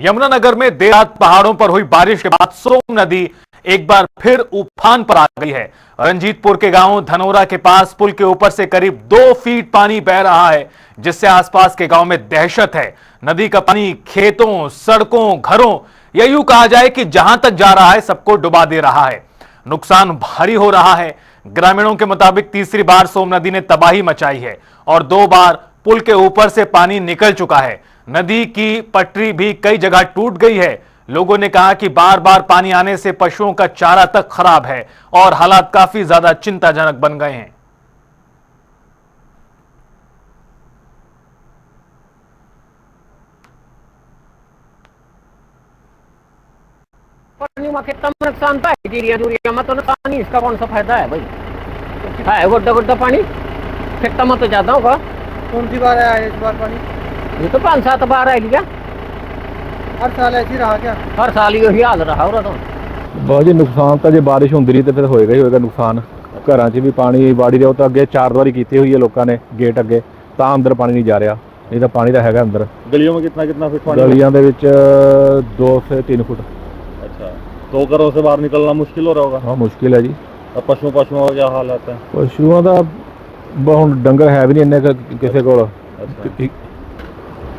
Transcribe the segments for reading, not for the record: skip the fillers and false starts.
यमुनानगर में देर रात पहाड़ों पर हुई बारिश के बाद सोम नदी एक बार फिर उफान पर आ गई है। रंजीतपुर के गांव धनोरा के पास पुल के ऊपर से करीब 2 फीट पानी बह रहा है, जिससे आसपास के गांव में दहशत है। नदी का पानी खेतों, सड़कों, घरों या यूं कहा जाए कि जहां तक जा रहा है सबको डुबा दे रहा है। नुकसान भारी हो रहा है। ग्रामीणों के मुताबिक तीसरी बार सोम नदी ने तबाही मचाई है और 2 बार पुल के ऊपर से पानी निकल चुका है। नदी की पटरी भी कई जगह टूट गई है। लोगों ने कहा कि बार बार पानी आने से पशुओं का चारा तक खराब है और हालात काफी ज्यादा चिंताजनक बन गए हैं। नुकसान तो है, तो पानी इसका कौन सा फायदा है भाई? है गोड्डा गोड्डा पानी फेंकता मत जाता होगा। कौन सी बार आया इस बार पानी? ये तो 5-7 बार आई लिया। हर साल ऐसी रहा क्या? हर साल ही हाल रहा हो रहा। तो बहुत जी नुकसान तो जो बारिश होंगी रही तो फिर होएगा ही होएगा नुकसान। घर च भी पानी बाड़ी दे तो अगे 4 दीवारी की हुई है लोगों ने गेट अगे, तो अंदर पानी नहीं जा रहा, नहीं तो पानी तो है अंदर। गलियों में कितना फुट पानी? गलियों के 2 से 3 फुट। अच्छा, तो घरों से बाहर निकलना मुश्किल हो रहा होगा? हाँ मुश्किल है जी। अब पशुओं का क्या हालात है? पशुओं का हम डंगर है भी नहीं इन्ने किसी को।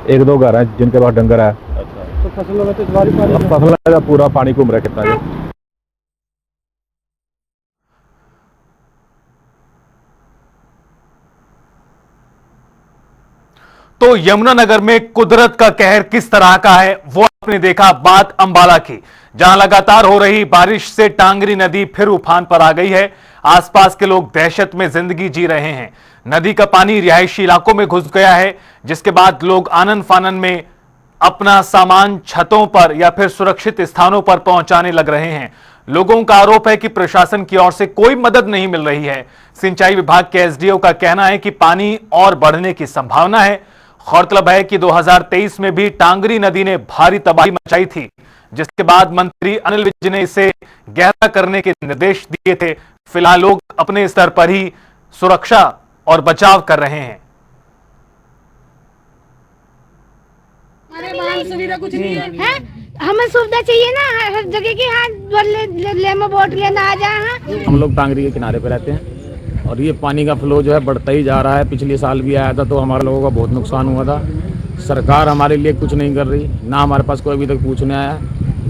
1-2 घर हैं जिनके पास डंगर है। अच्छा, तो फसलों में तो इस बार फसल का पूरा पानी घूम रहा है कितना जी। तो यमुनानगर में कुदरत का कहर किस तरह का है वो आपने देखा। बात अंबाला की, जहां लगातार हो रही बारिश से टांगरी नदी फिर उफान पर आ गई है। आसपास के लोग दहशत में जिंदगी जी रहे हैं। नदी का पानी रिहायशी इलाकों में घुस गया है, जिसके बाद लोग आनन फानन में अपना सामान छतों पर या फिर सुरक्षित स्थानों पर पहुंचाने लग रहे हैं। लोगों का आरोप है कि प्रशासन की ओर से कोई मदद नहीं मिल रही है। सिंचाई विभाग के एसडीओ का कहना है कि पानी और बढ़ने की संभावना है। गौरतलब है कि 2023 में भी टांगरी नदी ने भारी तबाही मचाई थी, जिसके बाद मंत्री अनिल विज ने इसे गहरा करने के निर्देश दिए थे। फिलहाल लोग अपने स्तर पर ही सुरक्षा और बचाव कर रहे हैं। सुविधा कुछ नहीं है, हमें सुविधा चाहिए ना हर जगह की। हाथ ले में बोट लेना आ जाए। हम लोग टांगरी के किनारे पे रहते हैं और ये पानी का फ्लो जो है बढ़ता ही जा रहा है। पिछले साल भी आया था तो हमारे लोगों का बहुत नुकसान हुआ था। सरकार हमारे लिए कुछ नहीं कर रही, ना हमारे पास कोई अभी तक पूछने आया,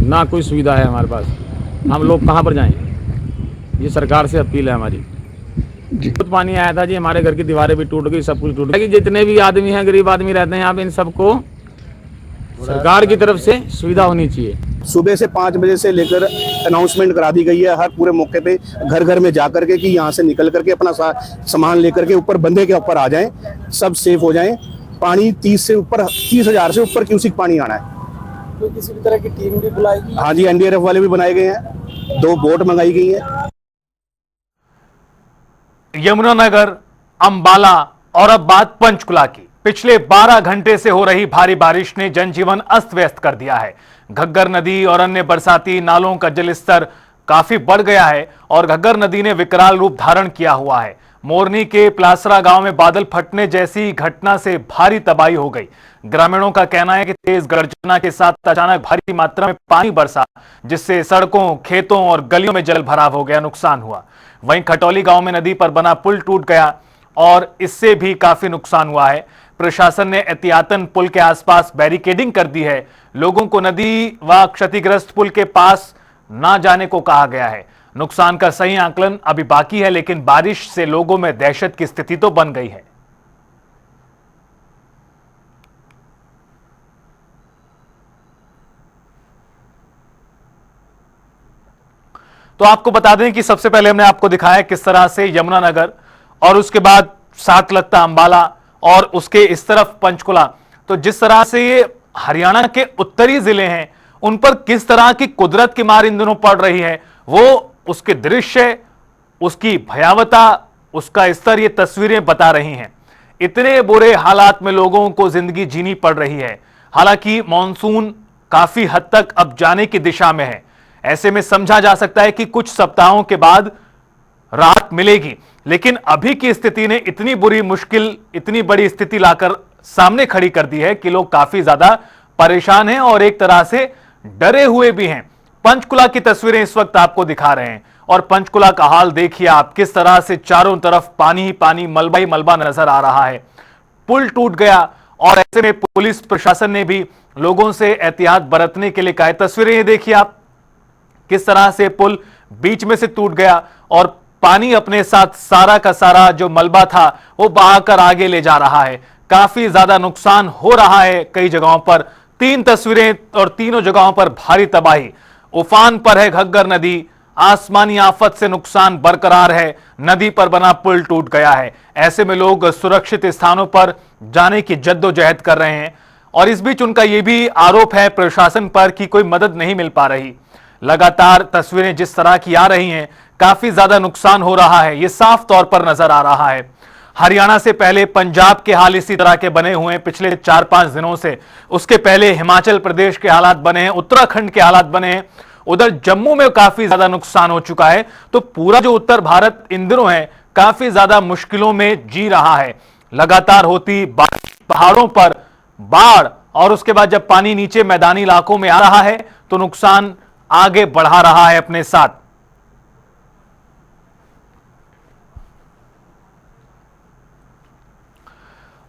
ना कोई सुविधा है हमारे पास। हम लोग कहाँ पर जाएं? ये सरकार से अपील है हमारी। बहुत पानी आया था जी, हमारे घर की दीवारें भी टूट गई, सब कुछ टूट गया। जितने भी आदमी हैं, गरीब आदमी रहते हैं यहाँ पे, इन सबको सरकार की तरफ से सुविधा होनी चाहिए। सुबह से 5 बजे से लेकर अनाउंसमेंट करा दी गई है हर पूरे मौके पे, घर घर में जा करके कि यहाँ से निकल करके अपना सामान लेकर के ऊपर बंदे के ऊपर आ जाएं, सब सेफ हो जाएं। पानी 30,000 से ऊपर क्यूसिक पानी आना है। तो किसी भी तरह की टीम भी बुलाएगी? हाँ जी, एनडीआरएफ वाले भी बनाए गए हैं, 2 बोट मंगाई गई है। यमुनानगर, अंबाला और अब बात पंचकुला की। पिछले 12 घंटे से हो रही भारी बारिश ने जनजीवन अस्त व्यस्त कर दिया है। घग्गर नदी और अन्य बरसाती नालों का जलस्तर काफी बढ़ गया है और घग्गर नदी ने विकराल रूप धारण किया हुआ है। मोरनी के प्लासरा गांव में बादल फटने जैसी घटना से भारी तबाही हो गई। ग्रामीणों का कहना है कि तेज गर्जना के साथ अचानक भारी मात्रा में पानी बरसा, जिससे सड़कों, खेतों और गलियों में जल भराव हो गया, नुकसान हुआ। वहीं खटौली गांव में नदी पर बना पुल टूट गया और इससे भी काफी नुकसान हुआ है। प्रशासन ने एहतियातन पुल के आसपास बैरिकेडिंग कर दी है। लोगों को नदी व क्षतिग्रस्त पुल के पास ना जाने को कहा गया है। नुकसान का सही आकलन अभी बाकी है, लेकिन बारिश से लोगों में दहशत की स्थिति तो बन गई है। तो आपको बता दें कि सबसे पहले हमने आपको दिखाया किस तरह से यमुनानगर और उसके बाद साथ लगता अंबाला और उसके इस तरफ पंचकुला, तो जिस तरह से ये हरियाणा के उत्तरी जिले हैं उन पर किस तरह की कुदरत की मार इन दिनों पड़ रही है, वो उसके दृश्य, उसकी भयावता, उसका स्तर, ये तस्वीरें बता रही हैं। इतने बुरे हालात में लोगों को जिंदगी जीनी पड़ रही है। हालांकि मॉनसून काफी हद तक अब जाने की दिशा में है। ऐसे में समझा जा सकता है कि कुछ सप्ताहों के बाद राहत मिलेगी, लेकिन अभी की स्थिति ने इतनी बुरी मुश्किल, इतनी बड़ी स्थिति लाकर सामने खड़ी कर दी है कि लोग काफी ज्यादा परेशान हैं और एक तरह से डरे हुए भी हैं। पंचकुला की तस्वीरें इस वक्त आपको दिखा रहे हैं और पंचकुला का हाल देखिए आप, किस तरह से चारों तरफ पानी ही पानी, मलबा ही मलबा नजर आ रहा है। पुल टूट गया और ऐसे में पुलिस प्रशासन ने भी लोगों से एहतियात बरतने के लिए कहा है। तस्वीरें ये देखिए आप, किस तरह से पुल बीच में से टूट गया और पानी अपने साथ सारा का सारा जो मलबा था वो बहाकर आगे ले जा रहा है। काफी ज्यादा नुकसान हो रहा है कई जगहों पर। 3 तस्वीरें और तीनों जगहों पर भारी तबाही। उफान पर है घग्गर नदी, आसमानी आफत से नुकसान बरकरार है, नदी पर बना पुल टूट गया है। ऐसे में लोग सुरक्षित स्थानों पर जाने की जद्दोजहद कर रहे हैं और इस बीच उनका यह भी आरोप है प्रशासन पर कि कोई मदद नहीं मिल पा रही। लगातार तस्वीरें जिस तरह की आ रही हैं, काफी ज्यादा नुकसान हो रहा है, यह साफ तौर पर नजर आ रहा है। हरियाणा से पहले पंजाब के हाल इसी तरह के बने हुए हैं पिछले 4-5 दिनों से। उसके पहले हिमाचल प्रदेश के हालात बने हैं, उत्तराखंड के हालात बने हैं, उधर जम्मू में काफी ज्यादा नुकसान हो चुका है। तो पूरा जो उत्तर भारत इन दिनों है काफी ज्यादा मुश्किलों में जी रहा है। लगातार होती पहाड़ों पर बाढ़ और उसके बाद जब पानी नीचे मैदानी इलाकों में आ रहा है तो नुकसान आगे बढ़ा रहा है अपने साथ।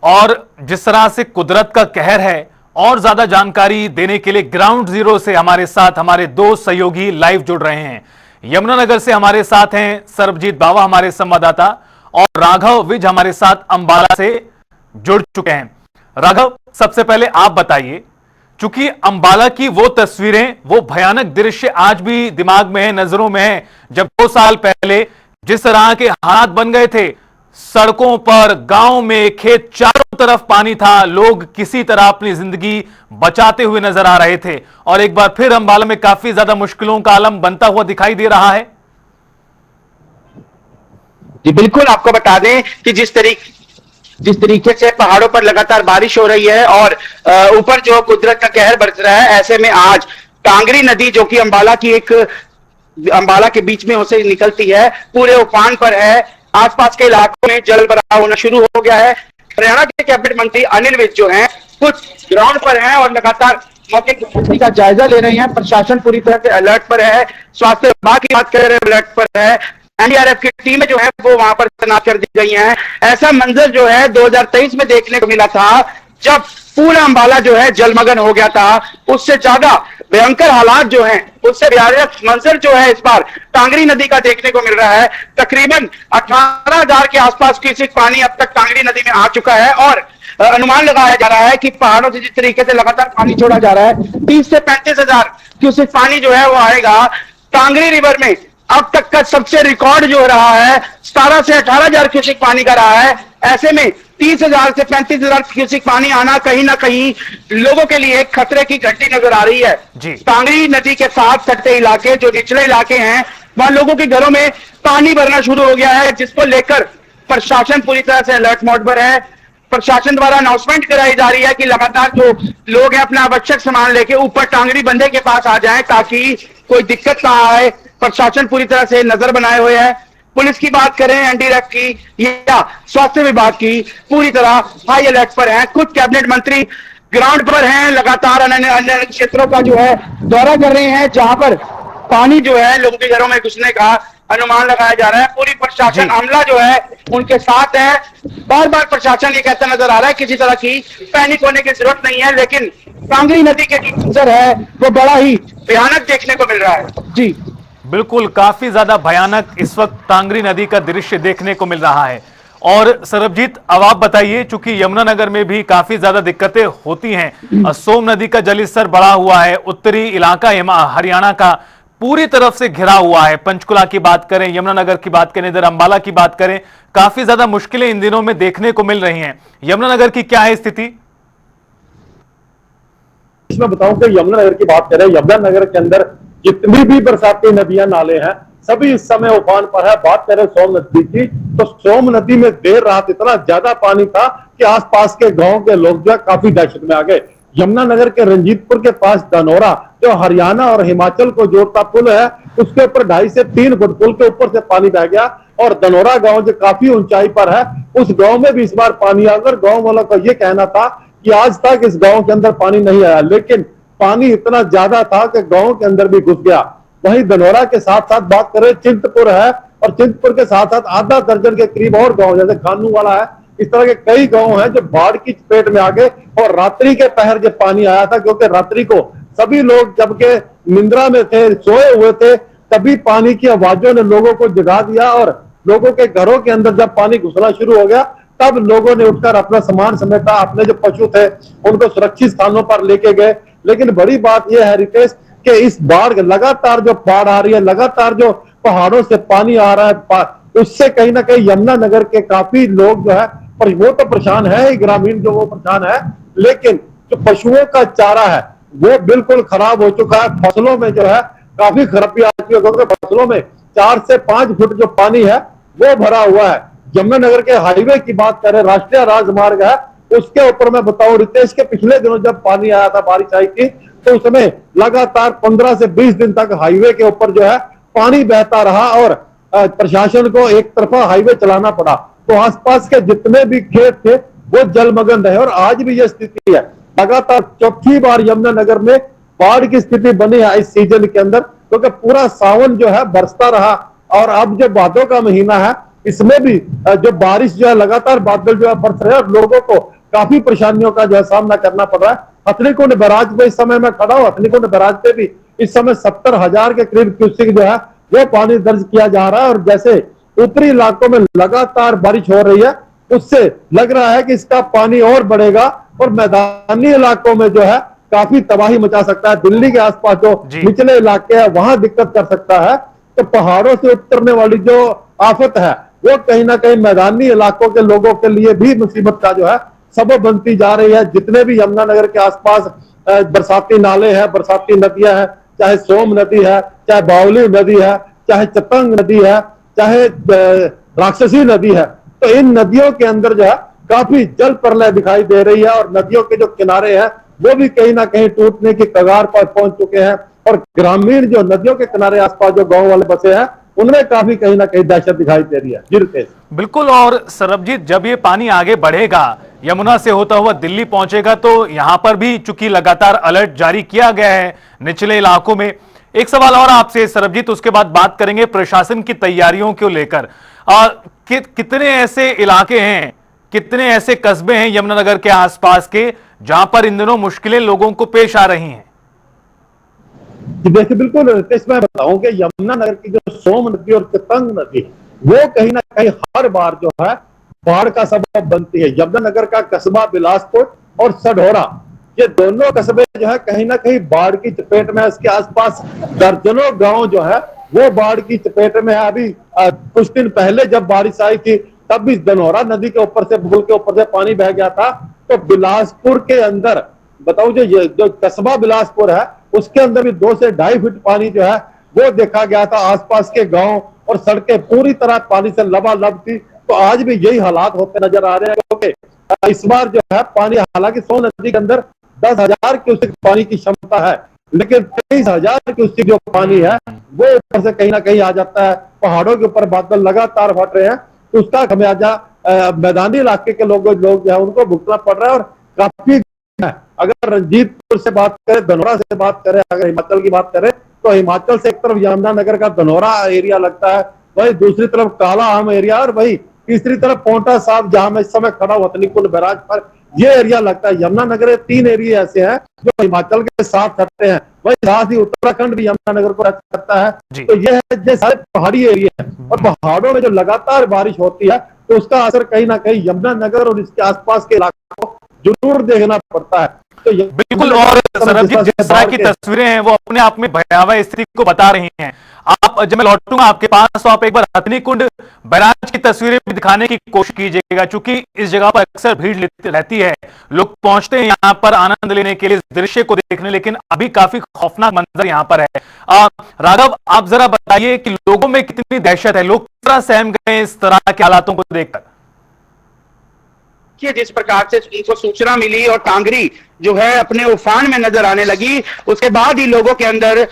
और जिस तरह से कुदरत का कहर है, और ज्यादा जानकारी देने के लिए ग्राउंड जीरो से हमारे साथ हमारे 2 सहयोगी लाइव जुड़ रहे हैं। यमुनानगर से हमारे साथ हैं सरबजीत बावा हमारे संवाददाता, और राघव विज हमारे साथ अंबाला से जुड़ चुके हैं। राघव, सबसे पहले आप बताइए, चूंकि अंबाला की वो तस्वीरें, वो भयानक दृश्य आज भी दिमाग में है, नजरों में है, जब 2 साल पहले जिस तरह के हालात बन गए थे, सड़कों पर, गांव में, खेत, चारों तरफ पानी था, लोग किसी तरह अपनी जिंदगी बचाते हुए नजर आ रहे थे, और एक बार फिर अंबाला में काफी ज्यादा मुश्किलों का आलम बनता हुआ दिखाई दे रहा है। जी बिल्कुल, आपको बता दें कि जिस तरीके से पहाड़ों पर लगातार बारिश हो रही है और ऊपर जो कुदरत का कहर बरस रहा है, ऐसे में आज कांगड़ी नदी जो कि अंबाला के बीच में उसे निकलती है, पूरे उफान पर है। आसपास के इलाकों में जल भराव होना शुरू हो गया है। हरियाणा के कैबिनेट मंत्री अनिल विज जो हैं कुछ ग्राउंड पर हैं और लगातार मौके की स्थिति का जायजा ले रहे हैं। प्रशासन पूरी तरह से अलर्ट पर है, स्वास्थ्य विभाग की बात कर रहे हैं अलर्ट पर है, एनडीआरएफ की टीमें जो है वो वहां पर तैनात कर दी गई हैं। ऐसा मंजर जो है 2023 में देखने को मिला था, जब पूरा अंबाला जो है जलमग्न हो गया था। उससे ज्यादा भयंकर हालात जो हैं, उससे भयानक मंजर जो है इस बार कांगड़ी नदी का देखने को मिल रहा है। तकरीबन 18,000 के आसपास क्यूसेक पानी अब तक कांगड़ी नदी में आ चुका है और अनुमान लगाया जा रहा है कि पहाड़ों से जिस तरीके से लगातार पानी छोड़ा जा रहा है, 30 से 35,000 क्यूसेक पानी जो है वो आएगा। कांगड़ी रिवर में अब तक का सबसे रिकॉर्ड जो रहा है 17 से 18,000 क्यूसेक पानी का रहा है। ऐसे में 30,000 से 35,000 क्यूसेक पानी आना कहीं ना कहीं लोगों के लिए खतरे की घंटी नजर आ रही है। कांगड़ी नदी के साथ सटते इलाके, जो निचले इलाके हैं, वहां लोगों के घरों में पानी भरना शुरू हो गया है, जिसको लेकर प्रशासन पूरी तरह से अलर्ट मोड पर है। प्रशासन द्वारा अनाउंसमेंट कराई जा रही है कि लगातार जो लोग हैं अपना आवश्यक सामान लेके ऊपर टांगड़ी बंधे के पास आ जाएं ताकि कोई दिक्कत ना आए। प्रशासन पूरी तरह से नजर बनाए हुए है। पुलिस की बात करें, एनडीआरएफ की या स्वास्थ्य विभाग की, पूरी तरह हाई अलर्ट पर है। कुछ कैबिनेट मंत्री ग्राउंड पर हैं, लगातार अन्य क्षेत्रों का जो है दौरा कर रहे हैं जहां पर पानी जो है लोगों के घरों में घुसने का अनुमान लगाया जा रहा है। पूरी प्रशासन अमला जो है उनके साथ है। बार बार प्रशासन ये कहता नजर आ रहा है किसी तरह की पैनिक होने की जरूरत नहीं है, लेकिन कांगड़ी नदी के जो मंजर है वो बड़ा ही भयानक देखने को मिल रहा है। जी बिल्कुल, काफी ज्यादा भयानक इस वक्त कांगड़ी नदी का दृश्य देखने को मिल रहा है। और सरबजीत, अब आप बताइए, चूंकि यमुनानगर में भी काफी ज्यादा दिक्कतें होती हैं, सोम नदी का जलस्तर बढ़ा हुआ है, उत्तरी इलाका हरियाणा का पूरी तरफ से घिरा हुआ है। पंचकुला की बात करें, यमुनानगर की बात करें, इधर अंबाला की बात करें, काफी ज्यादा मुश्किलें इन दिनों में देखने को मिल रही हैं। यमुनानगर की क्या है स्थिति? इसमें बताऊं कि यमुनानगर की बात करें, यमुनानगर के अंदर जितनी भी बरसाती नदियां नाले हैं सभी इस समय उफान पर है। बात करें सोम नदी की, तो सोम नदी में देर रात इतना ज्यादा पानी था कि आसपास के गांव के लोग जो काफी दहशत में आ गए। यमुनानगर के रंजीतपुर के पास धनोरा, जो हरियाणा और हिमाचल को जोड़ता पुल है, उसके ऊपर 2.5 से 3 फुट पुल के ऊपर से पानी बह गया और धनोरा गांव जो काफी ऊंचाई पर है, उस गांव में भी इस बार पानी आकर गांव वालों का यह कहना था कि आज तक इस गांव के अंदर पानी नहीं आया, लेकिन पानी इतना ज्यादा था कि गांव के अंदर भी घुस गया। वहीं धनोरा के साथ साथ बात करें, चिंतपुर है, और चिंतपुर के साथ साथ आधा दर्जन के करीब और गांव, जैसे खानू वाला है, इस तरह के कई गांव हैं जो बाढ़ की चपेट में आ गए। और रात्रि के पहर जब पानी आया था, क्योंकि रात्रि को सभी लोग जबकि निंद्रा में थे, सोए हुए थे, तभी पानी की आवाजों ने लोगों को जगा दिया। और लोगों के घरों के अंदर जब पानी घुसना शुरू हो गया, तब लोगों ने उठकर अपना सामान समेटा, अपने जो पशु थे उनको सुरक्षित स्थानों पर लेके गए। लेकिन बड़ी बात यह है रितेश कि इस बाढ़ लगातार जो बाढ़ आ रही है, लगातार जो पहाड़ों से पानी आ रहा है, उससे कहीं ना कहीं यमुनानगर के काफी लोग जो है, पर वो तो परेशान है, ग्रामीण जो वो परेशान है, लेकिन जो पशुओं का चारा है वो बिल्कुल खराब हो चुका है। फसलों में जो है काफी खराबी आ चुकी है, क्योंकि फसलों में 4 से 5 फुट जो पानी है वो भरा हुआ है। यमुनानगर के हाईवे की बात करें, राष्ट्रीय राजमार्ग है, उसके ऊपर मैं बताऊं रितेश के पिछले दिनों जब पानी आया था, बारिश आई थी, तो उस समय लगातार 15 से 20 दिन तक हाईवे के ऊपर जो है पानी बहता रहा और प्रशासन को एक तरफा हाईवे चलाना पड़ा। तो आसपास के जितने भी खेत थे वो जलमग्न रहे, और आज भी यह स्थिति है। लगातार चौथी बार यमुनानगर में बाढ़ की स्थिति बनी है इस सीजन के अंदर, क्योंकि पूरा सावन जो है बरसता रहा, और अब जो भादों का महीना है इसमें भी जो बारिश जो है, लगातार बादल जो है बरस रहे हैं, और लोगों को काफी परेशानियों का जो है सामना करना पड़ रहा है। हथनीकुंड बैराज पे इस समय मैं खड़ा हूँ, हथनीकुंड बैराज पे भी इस समय 70,000 के करीब क्यूसेक जो है वो पानी दर्ज किया जा रहा है। और जैसे ऊपरी इलाकों में लगातार बारिश हो रही है, उससे लग रहा है कि इसका पानी और बढ़ेगा और मैदानी इलाकों में जो है काफी तबाही मचा सकता है। दिल्ली के आसपास जो निचले इलाके हैं वहां दिक्कत कर सकता है। तो पहाड़ों से उतरने वाली जो आफत है वो कहीं ना कहीं मैदानी इलाकों के लोगों के लिए भी मुसीबत का जो है सबब बनती जा रही है। जितने भी यमुनानगर के आसपास बरसाती नाले हैं, बरसाती नदियां हैं, चाहे सोम नदी है, चाहे बावली नदी है, चाहे चतंग नदी है, चाहे राक्षसी नदी है, तो इन नदियों के अंदर जो है काफी जल प्रलय दिखाई दे रही है। और नदियों के जो किनारे हैं वो भी कहीं ना कहीं टूटने की कगार पर पहुंच चुके हैं। और ग्रामीण जो नदियों के किनारे आसपास जो गांव वाले बसे हैं उनमें काफी कहीं ना कहीं दहशत दिखाई दे रही है। जी रितेश। बिल्कुल। और सरबजीत, जब ये पानी आगे बढ़ेगा, यमुना से होता हुआ दिल्ली पहुंचेगा, तो यहां पर भी चूंकि लगातार अलर्ट जारी किया गया है निचले इलाकों में। एक सवाल और आपसे सरबजीत, उसके बाद बात करेंगे प्रशासन की तैयारियों को लेकर। कितने ऐसे इलाके हैं, कितने ऐसे कस्बे हैं यमुनानगर के आसपास के जहां पर इन दिनों मुश्किलें लोगों को पेश आ रही हैं? देखिए बिल्कुल रितेश, मैं बताऊं कि यमुनानगर की जो सोम नदी और चतंग नदी वो कहीं ना कहीं हर बार जो है बाढ़ का सबब बनती है। यमुनानगर का कस्बा बिलासपुर और सढौरा, ये दोनों कस्बे जो है कहीं ना कहीं बाढ़ की चपेट में है। इसके आसपास दर्जनों गांव जो है वो बाढ़ की चपेट में है। अभी कुछ दिन पहले जब बारिश आई थी तब भी धनौरा नदी के ऊपर से, पुल के ऊपर से पानी बह गया था। तो बिलासपुर के अंदर बताओ, जो कस्बा बिलासपुर है उसके अंदर भी 2 से 2.5 फीट पानी जो है वो देखा गया था। आसपास के गांव और सड़कें पूरी तरह पानी से लबालब थी। तो आज भी यही हालात होते नजर आ रहे हैं, क्योंकि इस बार जो है पानी, हालांकि सोन नदी के अंदर 10,000 क्यूसेक पानी की क्षमता है, लेकिन 23,000 क्यूसेक जो पानी है वो ऊपर से कहीं ना कहीं आ जाता है। पहाड़ों के ऊपर बादल लगातार फट रहे हैं, तो उसका खमियाजा मैदानी इलाके के लोग जो है उनको भुगतना पड़ रहा है। और काफी अगर रंजीतपुर से बात करें, धनौरा से बात करें, अगर हिमाचल की बात करें, तो हिमाचल से एक तरफ यमुनानगर का धनौरा एरिया लगता है, वही दूसरी तरफ काला आम एरिया, और वही तीसरी तरफ पोंटा साहब जहां मैं इस समय खड़ा हूं हथनीकुंड बैराज पर, ये एरिया लगता है। यमुनानगर 3 एरिया ऐसे हैं जो हिमाचल के साथ लगते हैं। वही साथ ही उत्तराखंड भी यमुनानगर को करता है। तो ये है जो सारे पहाड़ी एरिया है, और पहाड़ों में जो लगातार बारिश होती है तो उसका असर कहीं ना कहीं यमुनानगर और इसके आसपास के इलाकों को जरूर देखना पड़ता है। तो बिल्कुल। और सरबजीत, जिस तरह की तस्वीरें हैं वो अपने आप में भयावह स्थिति को बता रही हैं। आप, जब मैं लौटूंगा आपके पास, तो आप एक बार हथनीकुंड बैराज की तस्वीरें भी दिखाने की कोशिश कीजिएगा, क्योंकि इस जगह पर अक्सर भीड़ रहती है, लोग पहुंचते हैं यहाँ पर आनंद लेने के लिए, इस दृश्य को देखने, लेकिन अभी काफी खौफनाक मंजर यहाँ पर है। राघव, आप जरा बताइए कि लोगों में कितनी दहशत है, लोग कितना सहम गए इस तरह के हालातों को देखकर? जिस प्रकार से उनको सूचना मिली और कांगरी जो है अपने उफान में नजर आने लगी, उसके बाद ही लोगों के अंदर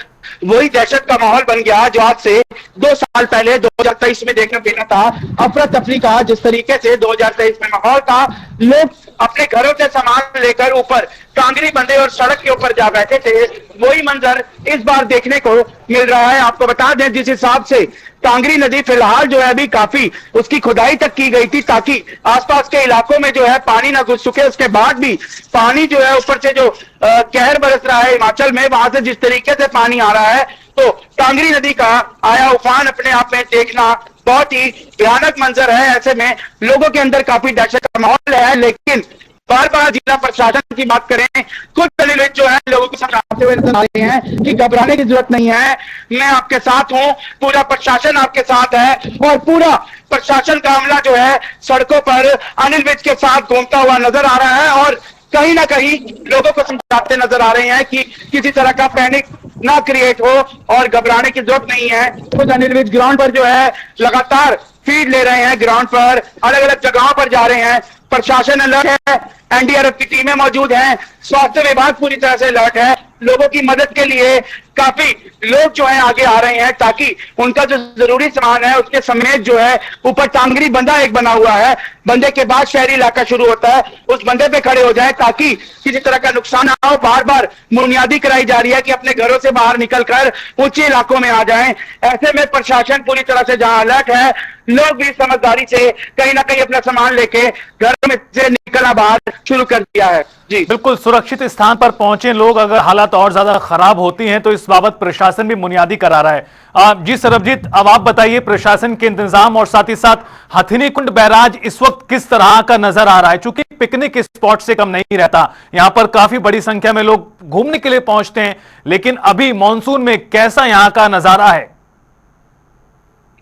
वही दहशत का माहौल बन गया जो आज से 2 साल पहले 2023 में देखने को मिला था। अफरा तफरी का जिस तरीके से 2023 में माहौल था, लोग अपने घरों से सामान लेकर ऊपर कांगरी बंधे और सड़क के ऊपर जा बैठे थे, वही मंजर इस बार देखने को मिल रहा है। आपको बता दें जिस हिसाब से कांगरी नदी फिलहाल जो है अभी काफी उसकी खुदाई तक की गई थी ताकि आसपास के इलाकों में जो है पानी ना घुस सके, उसके बाद भी पानी जो है ऊपर से जो कहर बरस रहा है हिमाचल में, वहां से जिस तरीके से पानी आ रहा है, तो कांगरी नदी का आया उफान अपने आप में देखना बहुत ही भयानक मंजर है। ऐसे में लोगों के अंदर काफी दहशत का माहौल है, लेकिन बार बार जिला प्रशासन की बात करें, कुछ दलील जो है लोगों को समझाते हुए नजर आ रहे हैं कि घबराने की जरूरत नहीं है, मैं आपके साथ हूं, पूरा प्रशासन आपके साथ है। और पूरा प्रशासन का अमला जो है सड़कों पर अनिल विज के साथ घूमता हुआ नजर आ रहा है और कहीं ना कहीं लोगों को समझाते नजर आ रहे हैं कि किसी तरह का पैनिक ना क्रिएट हो और घबराने की जरूरत नहीं है। खुद अनिल विज ग्राउंड पर जो है लगातार फीड ले रहे हैं, ग्राउंड पर अलग अलग जगहों पर जा रहे हैं, प्रशासन अलर्ट है, एनडीआरएफ की टीमें मौजूद हैं, स्वास्थ्य विभाग पूरी तरह से अलर्ट है, लोगों की मदद के लिए काफी लोग जो है आगे आ रहे हैं ताकि उनका जो जरूरी सामान है उसके समेत जो है ऊपर टांगरी बंधा एक बना हुआ है, बंधे के बाद शहरी इलाका शुरू होता है, उस बंधे पे खड़े हो जाए ताकि किसी तरह का नुकसान ना हो। बार बार बुनियादी कराई जा रही है कि अपने घरों से बाहर निकलकर ऊंचे इलाकों में आ जाएं। ऐसे में प्रशासन पूरी तरह से जहां अलर्ट है, लोग भी समझदारी से कहीं ना कहीं अपना सामान लेके घर में से निकलना बाहर शुरू कर दिया है। जी बिल्कुल, सुरक्षित स्थान पर पहुंचे लोग, अगर हालात और ज्यादा खराब होती हैं तो इस बाबत प्रशासन भी बुनियादी करा रहा है। जी सरबजीत, अब आप बताइए प्रशासन के इंतजाम और साथ ही साथ हथिनी कुंड बैराज इस वक्त किस तरह का नजर आ रहा है? चूंकि पिकनिक स्पॉट से कम नहीं रहता, यहां पर काफी बड़ी संख्या में लोग घूमने के लिए पहुंचते हैं, लेकिन अभी मानसून में कैसा यहां का नजारा है?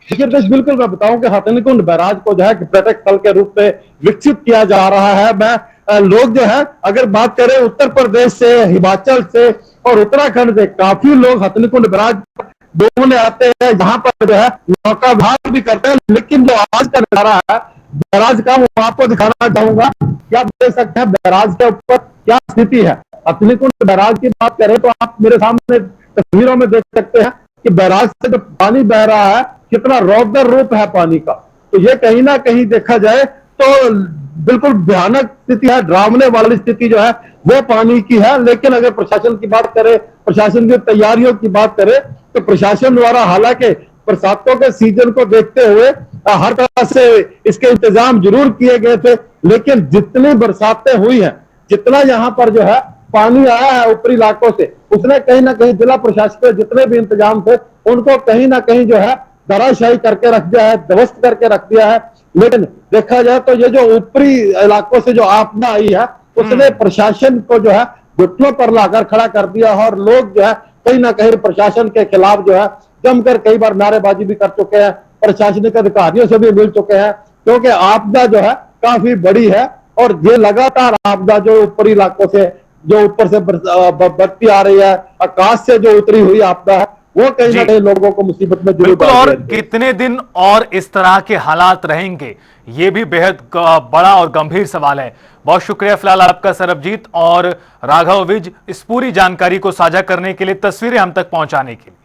देखिए बिल्कुल मैं बताऊं कि हथिनी कुंड बैराज को जो है पर्यटक स्थल के रूप में विकसित किया जा रहा है। लोग जो है अगर बात करें उत्तर प्रदेश से, हिमाचल से और उत्तराखंड से काफी लोग हथिनी कुंड बैराज घूमने आते हैं, यहाँ पर जो है नौका विहार भी करते हैं। लेकिन जो आज का नजारा है बैराज का, वो आपको दिखाना चाहूंगा कि आप देख सकते हैं बैराज के ऊपर क्या स्थिति है। हथिनी कुंड बैराज की बात करें तो आप मेरे सामने तस्वीरों में देख सकते हैं कि बैराज से जो पानी बह रहा है कितना रौद्र रूप है पानी का। तो ये कहीं ना कहीं देखा जाए तो बिल्कुल भयानक स्थिति है, डरावने वाली स्थिति जो है वो पानी की है। लेकिन अगर प्रशासन की बात करें, प्रशासन की तैयारियों की बात करें, तो प्रशासन द्वारा हालांकि बरसातों के सीजन को देखते हुए हर तरह से इसके इंतजाम जरूर किए गए थे, लेकिन जितनी बरसातें हुई हैं, जितना यहाँ पर जो है पानी आया है ऊपरी इलाकों से, उसने कहीं ना कहीं जिला प्रशासन के जितने भी इंतजाम थे उनको कहीं ना कहीं जो है धराशायी करके रख दिया है, ध्वस्त करके रख दिया है। लेकिन देखा जाए तो ये जो ऊपरी इलाकों से जो आपदा आई है उसने प्रशासन को जो है घुटनों पर लाकर खड़ा कर दिया और लोग जो है कहीं ना कहीं प्रशासन के खिलाफ जो है जमकर कई बार नारेबाजी भी कर चुके हैं, प्रशासनिक अधिकारियों से भी मिल चुके हैं, क्योंकि आपदा जो है काफी बड़ी है और ये लगातार आपदा जो ऊपरी इलाकों से जो ऊपर से बढ़ती आ रही है, आकाश से जो उतरी हुई आपदा है, वो कहीं ना कहीं लोगों को मुसीबत में जरूर बिल्कुल। और कितने दिन और इस तरह के हालात रहेंगे, ये भी बेहद बड़ा और गंभीर सवाल है। बहुत शुक्रिया फिलहाल आपका सरबजीत और राघव विज इस पूरी जानकारी को साझा करने के लिए, तस्वीरें हम तक पहुंचाने के लिए।